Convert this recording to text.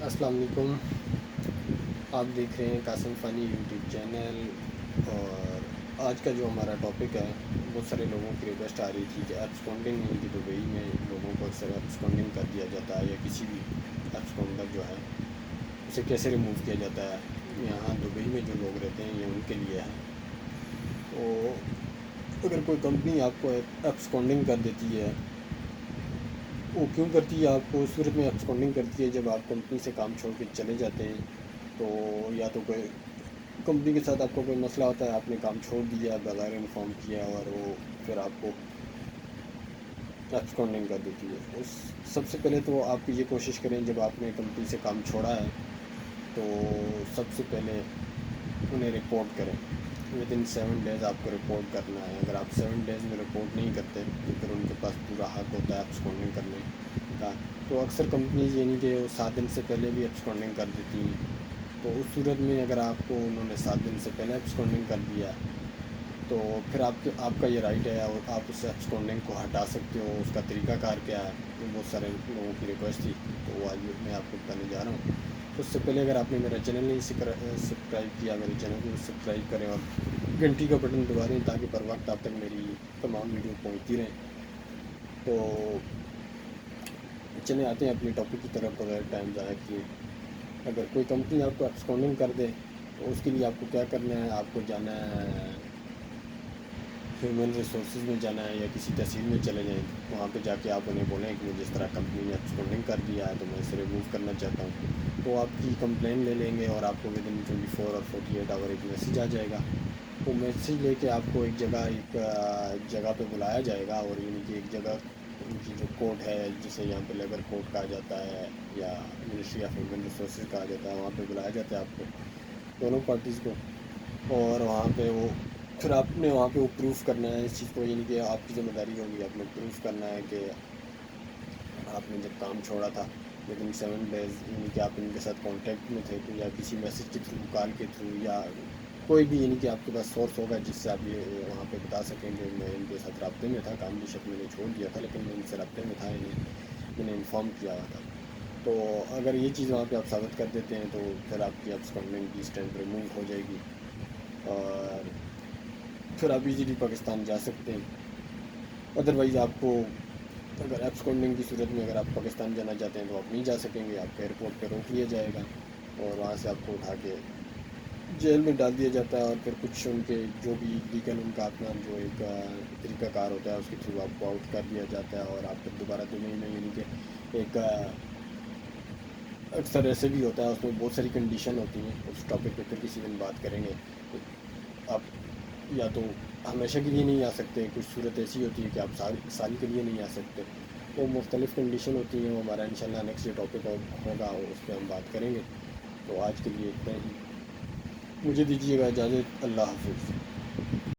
السلام علیکم. آپ دیکھ رہے ہیں قاسم فانی یوٹیوب چینل. اور آج کا جو ہمارا ٹاپک ہے، بہت سارے لوگوں کی ریکویسٹ آ رہی تھی کہ ایبسکونڈنگ نہیں کی دبئی میں لوگوں کو اکثر ایبسکونڈنگ کر دیا جاتا ہے، یا کسی بھی ایبسکونڈر جو ہے اسے کیسے ریموو کیا جاتا ہے. یہاں دبئی میں جو لوگ رہتے ہیں یہ ان کے لیے ہے. تو اگر کوئی کمپنی آپ کو ایبسکونڈنگ کر دیتی ہے، وہ کیوں کرتی ہے؟ آپ کو اس صورت میں ایبسکونڈنگ کرتی ہے جب آپ کمپنی سے کام چھوڑ کے چلے جاتے ہیں. تو یا تو کوئی کمپنی کے ساتھ آپ کو کوئی مسئلہ ہوتا ہے، آپ نے کام چھوڑ دیا بغیر انفارم کیا، اور وہ پھر آپ کو ایبسکونڈنگ کر دیتی ہے. سب سے پہلے تو آپ یہ کوشش کریں، جب آپ نے کمپنی سے کام چھوڑا ہے تو سب سے پہلے انہیں رپورٹ کریں. ودن 7 days آپ کو رپورٹ کرنا ہے. اگر آپ 7 days میں رپورٹ نہیں کرتے تو پھر ان کے پاس پورا حق ہوتا ہے ایبسکونڈنگ کرنے کا. تو اکثر کمپنیز یعنی کہ وہ 7 دن سے پہلے بھی ایبسکونڈنگ کر دیتی ہیں. تو اس صورت میں اگر آپ کو انہوں نے 7 دن سے پہلے ایبسکونڈنگ کر دیا تو پھر آپ کا یہ رائٹ ہے، اور آپ اس ایبسکونڈنگ کو ہٹا سکتے ہو. اس کا طریقہ کار کیا ہے؟ تو بہت سارے لوگوں کی ریکویسٹ تھی، تو وہ آج میں آپ کو بتانے جا رہا ہوں. تو اس سے پہلے اگر آپ نے میرا چینل نہیں سبسکرائب کیا، میرے چینل کو سبسکرائب کریں اور گھنٹی کا بٹن دبا دیں تاکہ بر وقت آپ تک میری تمام ویڈیو پہنچتی رہیں. تو چلے آتے ہیں اپنی ٹاپک کی طرف بغیر ٹائم ضائع کیے. اگر کوئی کمپنی آپ کو ایبسکونڈنگ کر دے تو اس کے لیے آپ کو کیا کرنا ہے؟ آپ کو جانا ہے ہیومن ریسورسز میں جانا ہے، یا کسی تحصیل میں چلے جائیں. وہاں پہ جا کے آپ انہیں بولیں کہ مجھے اس طرح کمپنی نے ایبسکونڈنگ کر دیا ہے تو میں اسے ریموو کرنا چاہتا ہوں. تو آپ کی کمپلین لے لیں گے، اور آپ کو ودن 24 اور 48 آور ایک میسیج آ جائے گا. وہ میسیج لے کے آپ کو ایک جگہ پہ بلایا جائے گا، اور یعنی کہ ایک جگہ ان کی جو کورٹ ہے، جسے یہاں پہ لیبر کورٹ کہا جاتا ہے یا منسٹری آف ہیومن ریسورسز کہا جاتا ہے، وہاں پہ بلایا جاتا ہے آپ کو، دونوں پارٹیز کو. اور وہاں پہ پھر آپ نے وہاں پہ وہ پروف کرنا ہے اس چیز کو، یعنی کہ آپ کی ذمہ داری ہوگی، آپ نے پروف کرنا ہے کہ آپ نے جب کام چھوڑا تھا لیکن 7 days یعنی کہ آپ ان کے ساتھ کانٹیکٹ میں تھے، تو یا کسی میسیج کے تھرو، کال کے تھرو، یا کوئی بھی یعنی کہ آپ کے پاس سورس ہوگا جس سے آپ یہ وہاں پہ بتا سکیں کہ میں ان کے ساتھ رابطے میں تھا. کام بیشک میں نے چھوڑ دیا تھا لیکن میں ان سے رابطے میں تھا، میں نے انفارم کیا ہوا تھا. تو اگر یہ چیز وہاں پہ آپ ثابت کر دیتے ہیں تو پھر آپ کی ایبسکونڈنگ کی اسٹینپ ریموو ہو جائے گی، اور پھر آپ ایزیلی پاکستان جا سکتے ہیں. ادروائز آپ کو اگر ایبسکونڈنگ کی صورت میں اگر آپ پاکستان جانا چاہتے ہیں تو آپ نہیں جا سکیں گے. آپ کو ایئرپورٹ پہ روک لیا جائے گا، اور وہاں سے آپ کو اٹھا کے جیل میں ڈال دیا جاتا ہے. اور پھر کچھ ان کے جو بھی لیگل ان کا اپنا جو ایک طریقہ کار ہوتا ہے اس کے تھرو آپ کو آؤٹ کر دیا جاتا ہے. اور آپ پھر دوبارہ دبئی میں یعنی کہ ایک اکثر ایسے بھی ہوتا ہے، اس میں بہت ساری کنڈیشن ہوتی ہیں. اس ٹاپک پہ پھر کسی دن بات کریں گے. آپ یا تو ہمیشہ کے لیے نہیں آ سکتے، کچھ صورت ایسی ہوتی ہے کہ آپ سال کے لیے نہیں آ سکتے. وہ مختلف کنڈیشن ہوتی ہیں. وہ ہمارا انشاءاللہ نیکسٹ جو ٹاپک ہوگا اس پہ ہم بات کریں گے. تو آج کے لیے اتنا ہی. مجھے دیجیے گا اجازت. اللہ حافظ.